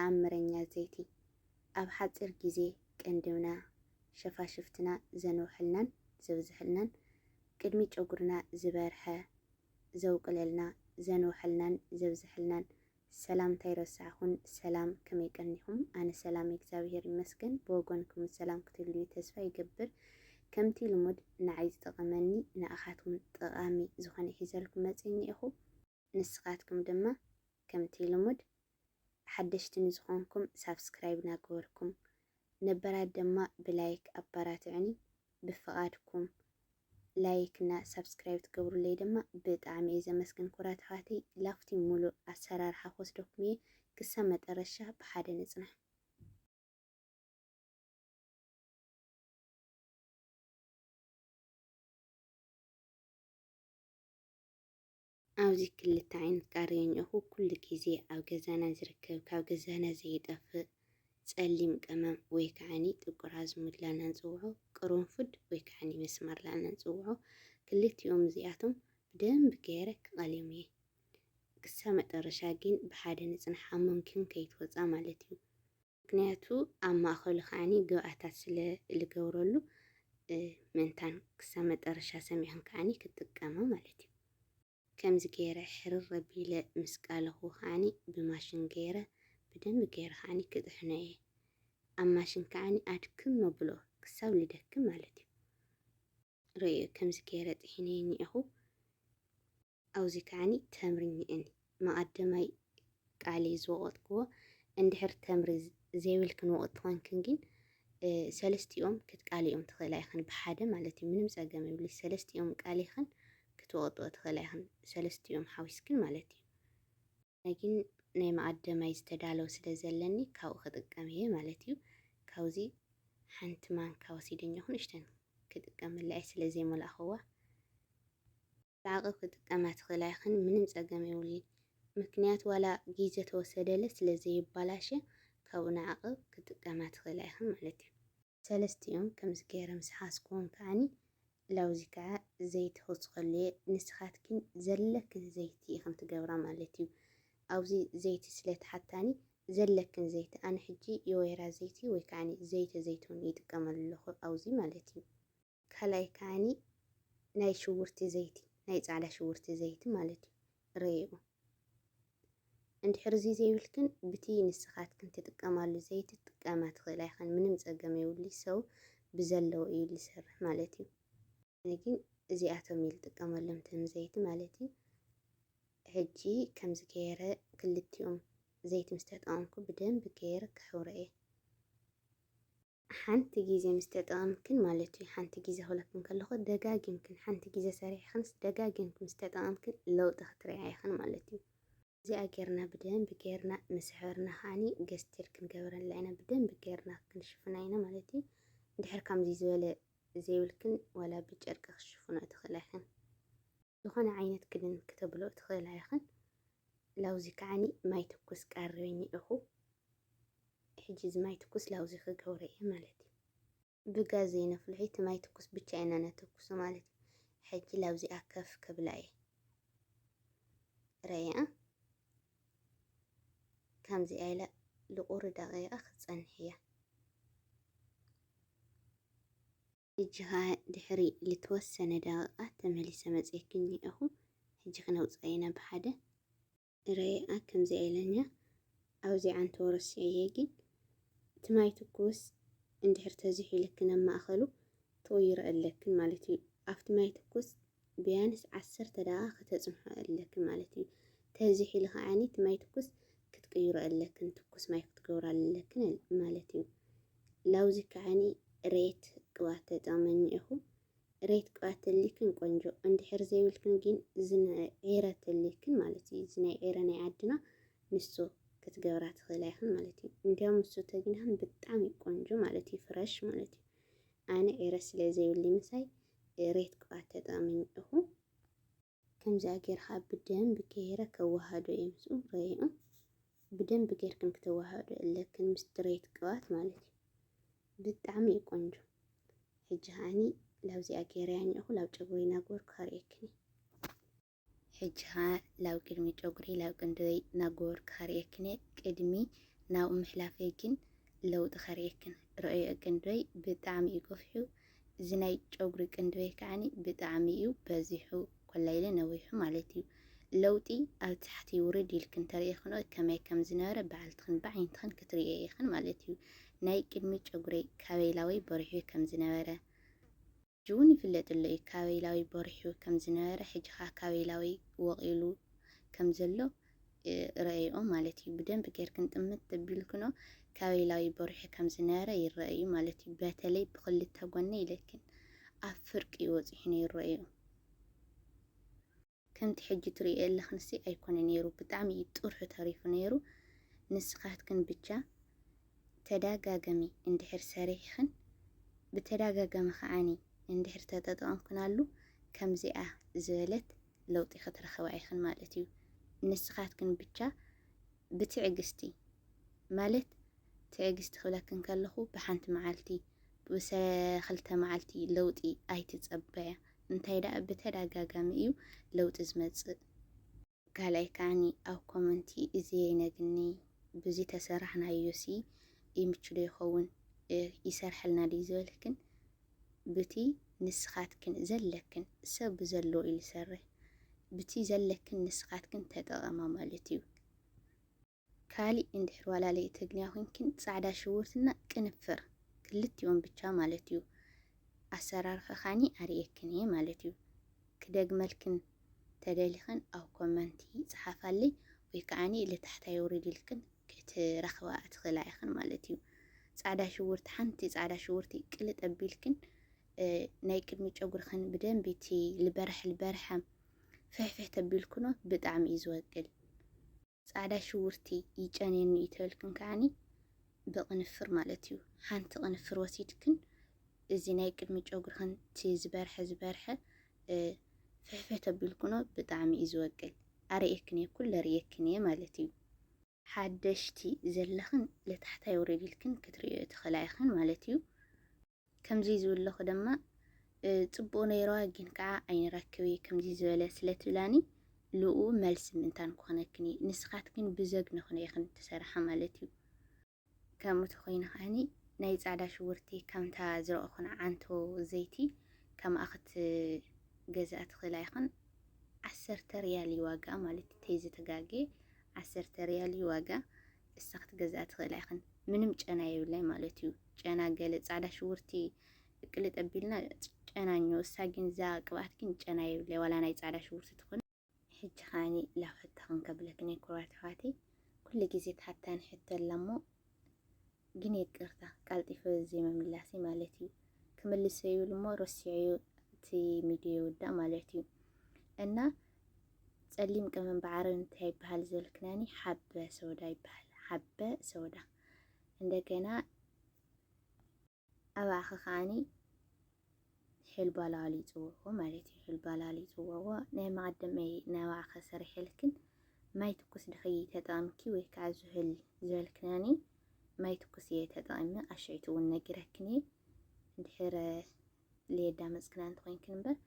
ተአምረኛ ዘይቲ ኣብ ሓፂር ግዜ ቅንድብና ሸፋሽፍትና ዘንውሕልናን ዘብዝሕልናን ቅድሚ ጨጉርና ዝበርሐ ዘውቅለልና ዘንውሕልናን ዘብዝሕልናን ሰላምታ ይረሳዕኹን። ሰላም ከመይ ቀኒኹም? ኣነ ሰላም እግዚአብሔር ይመስገን። ብወገንኩም ሰላም ክትህልዩ ተስፋ ይገብር። ከምቲ ልሙድ ንዓይ ዝጠቐመኒ ንኣኻትኩም ጠቓሚ ዝኾነ ሒዘልኩም መፅኒ ኢኹ። ንስኻትኩም ድማ ከምቲ ልሙድ ሓደሽቲ ንዝኾንኩም ሳብስክራይብ ናገበርኩም ነበራት ድማ ብላይክ ኣባራትዕኒ ብፍቓድኩም ላይክ እና ሳብስክራይብ ትገብሩለይ ድማ ብጣዕሚ እየ ዘመስግን። ኩራት ኣኻተይ ላፍቲ ሙሉእ ኣሰራርሓ ክወስደኩም እየ። ክሳብ መጨረሻ ብሓደ ንፅናሕ። ኣብዚ ክልተ ዓይነት ቃርዮ እኒአኹ። ኩሉ ግዜ ኣብ ገዛና ዝርከብ ካብ ገዛና ዘይጠፍእ ጸሊም ቀመም ወይ ከዓኒ ጥቁር ኣዝሙድ ላና ንፅውዖ፣ ቅርንፉድ ወይ ከዓኒ መስማር ላና ንፅውዖ። ክልቲኦም እዚኣቶም ብደንብ ገይረ ክቐልዮም እየ። ክሳብ መጨረሻ ግን ብሓደ ንፅናሕ ኣብ ሙምኪን ከይትወፃ ማለት እዩ። ምክንያቱ ኣብ ማእኸሉ ከዓኒ ግብኣታት ስለ ዝገብረሉ ምንታን ክሳብ መጨረሻ ሰሚዕን ከዓኒ ክጥቀመ ማለት እዩ። ከምዚ ገይረ ሕርር ኣቢለ ምስ ቃለኹ ከዓኒ ብማሽን ገይረ ብደንብ ገይረ ከዓኒ ክጥሕኖ እየ። ኣብ ማሽን ከዓኒ ኣድክም መብሎ ክሳብ ልደክም ማለት እዩ። ርእዩ ከምዚ ገይረ ጥሒነ እኒአኹ። ኣብዚ ከዓኒ ተምሪ እኒአኒ መቐደማይ ቃሊ ዝወቐጥክዎ እንድሕር ተምሪ ዘይብልክን ወቕቲ ኮንክን ግን ሰለስቲኦም ክትቃሊኦም ትኽእላ ኢኽን ብሓደ ማለት እዩ። ምንም ፀገም የብሉ። ሰለስቲኦም ቃሊኽን ክትወቕጥኦ ትኽእላ ኢኽን ሰለስቲኦም ሓዊስክን ማለት እዩ። ግን ናይ መቐደማይ ዝተዳለወ ስለ ዘለኒ ካብኡ ክጥቀም እየ ማለት እዩ። ካብዚ ሓንቲ ማንካ ወሲደኛኹን እሽተን ክጥቀመላ እየ ስለ ዘይመላእኽዋ ብዓቕብ ክጥቀማ ትኽእላ ኢኽን ምንም ፀገም የብሉን። ምክንያቱ ዋላ ግዜ ተወሰደለ ስለ ዘይባላሸ ካብኡ ንዓቕብ ክጥቀማ ትኽእላ ኢኽን ማለት እዩ። ሰለስቲኦም ከምዚ ገይረ ምስ ሓዝክዎም ከዓኒ ላውዚ ከዓ ዘይቲ ክውስኸሉ እየ። ንስኻትክን ዘለክን ዘይቲ ኢኽን ትገብራ ማለት እዩ። ኣብዚ ዘይቲ ስለተሓታኒ ዘለክን ዘይቲ ኣነ ሕጂ የወይራ ዘይቲ ወይ ከዓኒ ዘይቲ ዘይቱን ይጥቀመሉ ኣለኹ ኣብዚ ማለት እዩ። ካልኣይ ከዓኒ ናይ ሽጉርቲ ዘይቲ ናይ ፃዕዳ ሽጉርቲ ዘይቲ ማለት እዩ። ርኢኹ እንድሕር እዚ ዘይብልክን ብቲ ንስኻትክን ትጥቀማሉ ዘይቲ ትጥቀማ ትኽእላ ኢኽን ምንም ፀገም የብሉ። ሰው ብዘለዎ እዩ ዝሰርሕ ማለት እዩ። ኣነ ግን እዚኣቶም እየ ዝጥቀመሎም ቶም ዘይቲ ማለት እዩ። ሕጂ ከምዚ ገይረ ክልቲኦም ዘይቲ ምስ ተጠቐምኩ ብደንብ ገይረ ክሕውረ እየ። ሓንቲ ግዜ ምስ ተጠቐምክን ማለት እዩ ሓንቲ ግዜ ክብለክን ከለኹ ደጋጊምክን ሓንቲ ግዜ ሰሪሕክንስ ደጋጊምክን ምስ ተጠቐምክን ለውጢ ክትሪኣ ኢኽን ማለት እዩ። እዚኣ ጌርና ብደንብ ጌርና ምስ ሕብርና ከዓኒ ገስቲር ክንገብረላ ኢና ብደንብ ጌርና ክንሽፍና ኢና ማለት እዩ። እንድሕር ከምዚ ዝበለ ዘይብልክን ዋላ ብጨርቂ ክሽፍኖ ትኽእላ ኢኽን ዝኾነ ዓይነት ክድን ክተብልኦ ትኽእላ ኢኽን። ላውዚ ከዓኒ ማይ ትኩስ ቃርዮ እኒአኹ። ሕጂ እዚ ማይ ትኩስ ላውዚ ክገብሮ እየ ማለት እዩ። ብጋዝ ዘይነፍልሑ እቲ ማይ ትኩስ ብቻ ኢና ነተኩሶ ማለት እዩ። ሕጂ ላውዚኣ ከፍ ክብላ እየ ረያ ከምዚ ኢላ ልቑር ደቂቓ ክትፀንሕ እያ። ሕጂ ኸ ድሕሪ ዝተወሰነ ደቂቓ ተመሊሰ መፂአኪ እኒአኹ። ሕጂ ክነውፅኣ ኢና ብሓደ ረያ ከምዚ ኢለኛ ኣብዚ ዓንተ ወረሲዐየ ግን እቲ ማይ ትኩስ እንድሕር ተዝሒልክን ኣብ ማእኸሉ ተወይሮ ኣለክን ማለት እዩ። ኣብቲ ማይ ትኩስ ቢያንስ 10 ደቂቓ ክተፅንሖ ኣለክን ማለት እዩ። ተዝሒሉ ከዓኒ እቲ ማይ ትኩስ ክትቅይሮ ኣለክን ትኩስ ማይ ክትገብሮ ኣለክን ማለት እዩ። ላውዚ ከዓኒ ሬት ቅብኣት ተጠቕመ እኒአኹ። ሬት ቅብኣት ተልክን ቆንጆ እንድሕር ዘይብልክን ግን ዝናይ ዒረ ተልክን ማለት እዩ። ዝናይ ዒረ ናይ ዓድና ንሱ ክትገብራ ትኽእላ ኢኽን ማለት እዩ። እንዲያውም ንሱ ተግናህን ብጣዕሚ ቆንጆ ማለት እዩ። ፍረሽ ማለት እዩ። ኣነ ዒረ ስለ ዘይብሉ ምሳይ ሬት ቅብኣት ተጠቕመ እኒአኹ። ከምዚ ጌርካ ብደንብ ገይረ ከዋህዶ እየ ምስኡ ረይኡ ብደንብ ጌርክን ክተዋህዶ ኣለክን ምስ ሬት ቅብኣት ማለት እዩ። ብጣዕሚ እዩ ቆንጆ። ሕጂ ከዓኒ ላውዚኣ ገይረያ እኒአኹ። ላብ ጨጉሪ ናገበርኩ ከርእየክን ሕጂ ኸ ላብ ቅድሚ ጨጉሪ ላብ ቅንድበይ ናገበርኩ ከርእየክን ቅድሚ ናብኡ ምሕላፈይ ግን ለውጢ ኸርእየክን ርአዮ ቅንድበይ ብጣዕሚ እዩ ገፊሑ እዚ ናይ ጨጉሪ ቅንድበይ ከዓኒ ብጣዕሚ እዩ በዚሑ ኮላይለ ነዊሑ ማለት እዩ ለውጢ ኣብ ታሕቲ ውርድ ኢልክን ተርእየክኖ ከመይ ከም ዝነበረ በዓልትኽን ብዓይንትኽን ክትርእዮ ኢኽን ማለት እዩ ናይ ቅድሚ ጨጉረይ ካበይላወይ በሪሑ ከም ዝነበረ ጅውን ይፍለጥ ኣሎ እዩ ካበይላዊ በሪሑ ከም ዝነበረ ሕጂኻ ካበይላዊ ወቂሉ ከም ዘሎ ረአዮ ማለት እዩ ብደንብ ጌርክን ጥምት ተቢልክኖ ካበይላዊ በሪሑ ከም ዝነበረ ይረአዩ ማለት እዩ በተለይ ብክልተ ጎኒ ይለክን ኣብ ፍርቂ ወፂሑ ነው ይረአዩ ከምቲ ሕጂ ትርእዮ ኣለኽንሲ ኣይኮነ ነይሩ ብጣዕሚ ጥርሑ ተሪፉ ነይሩ ንስኻትክን ብቻ ተደጋጋሚ እንድሕር ሰሪሕኽን ብተደጋጋሚ ከዓኒ እንድሕር ተጠቀምክናሉ ከምዚኣ ዝበለት ለውጢ ክትረኽባ ኢኽን ማለት እዩ ንስኻትክን ብቻ ብትዕግስቲ ማለት ትዕግስቲ ክብለክን ከለኹ ብሓንቲ መዓልቲ ብክልተ መዓልቲ ለውጢ ኣይትጸበያ እንታይ ደኣ ብተደጋጋሚ እዩ ለውጢ ዝመጽእ ካልኣይ ከዓኒ ኣብ ኮመንቲ እዚ ነግኒ ብዙ ተሰራሕናዮሲ ይምችዶ ይኸውን ይሰርሐልና ዲ ዝበልክን ብቲ ንስኻትክን ዘለክን ሰብ ዘሎ ኢሉ ይሰርሕ ብቲ ዘለክን ንስኻትክን ተጠቐማ ማለት እዩ ካሊእ እንድሕር ዋላለይ ተግንያ ኮንክን ጻዕዳ ሽውርትና ቅንፍር ክልቲኦም ብቻ ማለት እዩ ኣሰራርሓ ኻኒ ኣርእየክን እየ ማለት እዩ ክደግመልክን ተደሊኽን ኣብ ኮመንቲ ጽሓፋለይ ወይ ከዓኒ ለታሕታይ ውርድ ኢልክን ክትረኽባ ትኽእላ ኢኽን ማለት እዩ ጻዕዳ ሽውርቲ ሓንቲ ጻዕዳ ሽውርቲ ቅልጥ ኣቢልክን ናይ ቅድሚ ጨጉርኽን ብደንቢ እቲ ልበርሐ ፍሕፍሕ ተቢልክኖ ብጣዕሚ እዩ ዝወቅል ጻዕዳ ሽውርቲ ይጨነኒ ይተብልክን ከዓኒ ብቕንፍር ማለት እዩ ሓንቲ ቅንፍር ወሲድክን እዚ ናይ ቅድሚ ጨጉርኽን እቲ ዝበርሐ ፍሕፍሕ ተቢልክኖ ብጣዕሚ እዩ ዝወቅል ኣርእየክን እየ ኩሉ ኣርእየክን እየ ማለት እዩ ሓደሽቲ ዘለኽን ለታሕታይ ውርድ ኢልክን ክትርእዮ ትኽእላ ኢኽን ማለት እዩ ከምዚ ዝብለኹ ድማ ጽቡቕ ነይረዋ ግን ከዓ ኣይንረክብ ከምዚ ዝበለ ስለትብላኒ ልኡ መልሲ ምንታን ክኾነክን ንስኻትክን ብዘግንኽነ ኢኽን ትሰርሓ ማለት እዩ ከምኡ ተኾይኑ ኸዓኒ ናይ ጻዕዳ ሽውርቲ ከምታ ዝረአኹን ዓንቶ ዘይቲ ከምኣ ክትገዝኣ ትኽእላ ኢኽን 10 ሪያል እዩ ዋጋ ማለት እዩ ተይዝተጋግየ 10 ሪያል እዩ ዋጋ እሳ ክትገዝኣ ትኽእላ ኢኽን ምንም ጨና የብላይ ማለት እዩ ጨና ገለ ጻዕዳ ሽውርቲ ቅልጥ ኣቢልና ጨናኞ እሳ ግን እዛ ቅብኣት ግን ጨና የብላይ ዋላ ናይ ጻዕዳ ሽውርቲ ትኾን ሕጂ ኸዓኒ ላፈታ ክንከብለክን ኩራት ኣሕዋተይ ኩሉ ግዜ ተሓታኒ ሕቶ ኣላ እሞ ግን ይቅርታ ቃልጢፈ ዘይምምላሴ ማለት እዩ ክምልስ ይብል እሞ ረሲዑ እቲ ሚድዮ ይውዳእ ማለት እዩ እና ጸሊም ቅመም ብዓረቢ እንታይ ይበሃል ዝበልክናኒ ሓበ ሶዳ ይበሃል ሓበ ሶዳ እንደገና ኣባዓኸ ኸዓኒ ሕልባላሊ ይጽውዕዎ ማለት እዩ ሕልባላሊ ይጽውዕዎ ናይ መቐደመይ ናባዓኸ ሰሪሐልክን ማይ ትኩስ ድኽይ ተጠቒምኪ ወይ ከዓ ዝህል ዝበልክናኒ ማይ ትኩስ እየ ተጠቒመ ኣሽዒቱ እውን ነጊረክን እየ እንድሕር ለየዳመፅክና እንተኮይንክን እምበር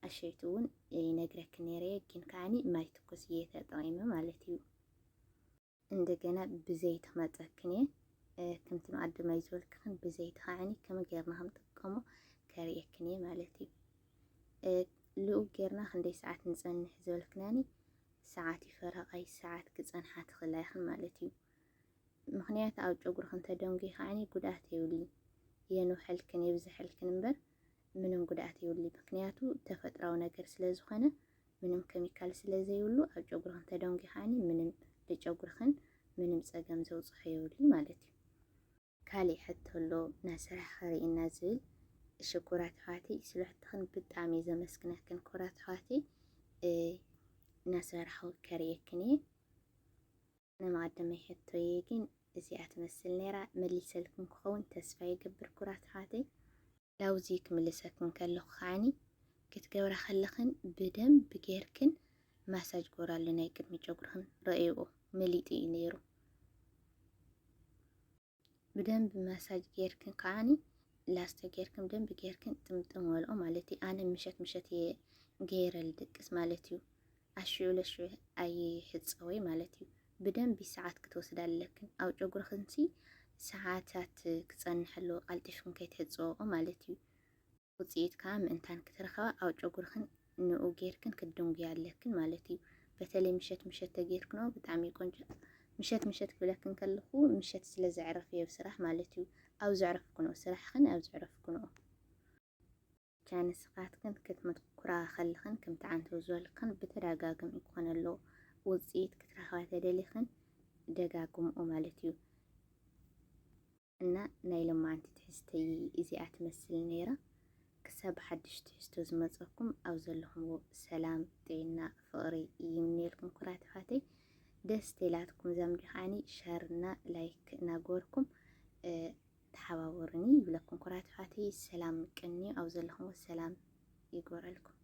ኣሽዒቱ እውን ይነግረክን ነይረ ግን ከዓኒ ማይ ትኩስ እየ ተጠቒመ ማለት እዩ እንደገና ብዘይቲ ክመፀክን እየ ከምቲ መቐደማይ ዝበልክን ብዘይቲ ከዓኒ ከመይ ጌርና ክንጥቀሞ ከርእየክን እየ ማለት እዩ ልኡ ጌርና ክንደይ ሰዓት ንፀንሕ ዝበልክናኒ ሰዓት ይፈረቓይ ሰዓት ክፀንሓ ትኽእላ ኢኽን ማለት እዩ ምክንያት ኣብ ጨጉርክን ተደንጉ ከዓኒ ጉድኣት የብሉ የንውሐልክን የብዝሐልክን እምበር ምንም ጉድኣት የብሉ ምክንያቱ ተፈጥራዊ ነገር ስለ ዝኾነ ምንም ኬሚካል ስለ ዘይብሉ ኣብ ጨጉርክን ተደንጉ ከዓኒ ምንም ለጨጉርክን ምንም ፀገም ዘውፅሖ የብሉ ማለት እዩ ካሊእ ሕቶ ኣሎ ናይ ስራሕ ኸርእየና ዝብል ሽኩራት ኣሕዋተይ ስልሕትኽን ብጣዕሚ ዘመስግነክን ኩራት ኣሕዋተይ እናሰርሐው ከርእየክን እየ ንመቐደመይ ሕቶየ ግን እዚኣ ትመስል ነይራ መሊሰልክን ክኸውን ተስፋ ይገብር ኩራት ኣሕዋተይ ላውዚ ክምልሰክን ከለኹ ከዓኒ ክትገብራ ከለኽን ብደንብ ጌርክን ማሳጅ ጎራሉ ናይ ቅድሚ ጨጉርክን ረእይዎ መሊጡ እዩ ነይሩ ብደንብ ማሳጅ ጌርክን ከዓኒ ላስተ ጌርክን ብደንብ ጌርክን ጥምጥም ወልኦ ማለት እዩ ኣነ ምሸት ገይረ ልድቅስ ማለት እዩ ኣሽዑ ለሽዑ ኣይሕፀወይ ማለት እዩ بدنب ساعات كتوسدالكن أو جوجرخنسي ساعاتات كتصنحلو قلطفكن كيتحصوقو مالتي ውፅኢት ከዓ ምእንታን ክትረኸባ ኣብ ጨጉርክን ንኡ ጌርክን ክድንጉያለክን ማለት እዩ። በተለይ ምሸት ምሸት ተጌርክኖ ብጣዕሚ ቆንጆ ምሸት ምሸት ክብለክን ከለኹ ምሸት ስለ ዘዕረፍ የብ ስራሕ ማለት እዩ። ኣብ ዘዕረፍክኖ ስራሕክን ኣብ ዘዕረፍክኖ ቻንስኻትክን ክትመትኩራ ከለኽን ከም ተዓንተው ዝበልክን ብተደጋጋሚ ክኾን ኣለዎ። ውፅኢት ክትረኸባ ተደሊኽን ደጋግምኦ ማለት እዩ። እና ናይ ሎማዓንቲ ትሕዝተይ እዚኣ ትመስል ነይራ። ክሳብ ሓድሽ ትሕዝቶ ዝመፀኩም ኣብ ዘለኹምዎ ሰላም ጤና ፍቕሪ ይምነየልኩም ኩራት ተኻተይ ደስ ተላትኩም ዛምዲ ከዓኒ ሸርና ላይክ እናገበርኩም ተሓባበሩኒ ይብለኩም ኩራት ተኻተይ ሰላም ቅኒ ኣብ ዘለኹምዎ ሰላም ይግበረልኩም።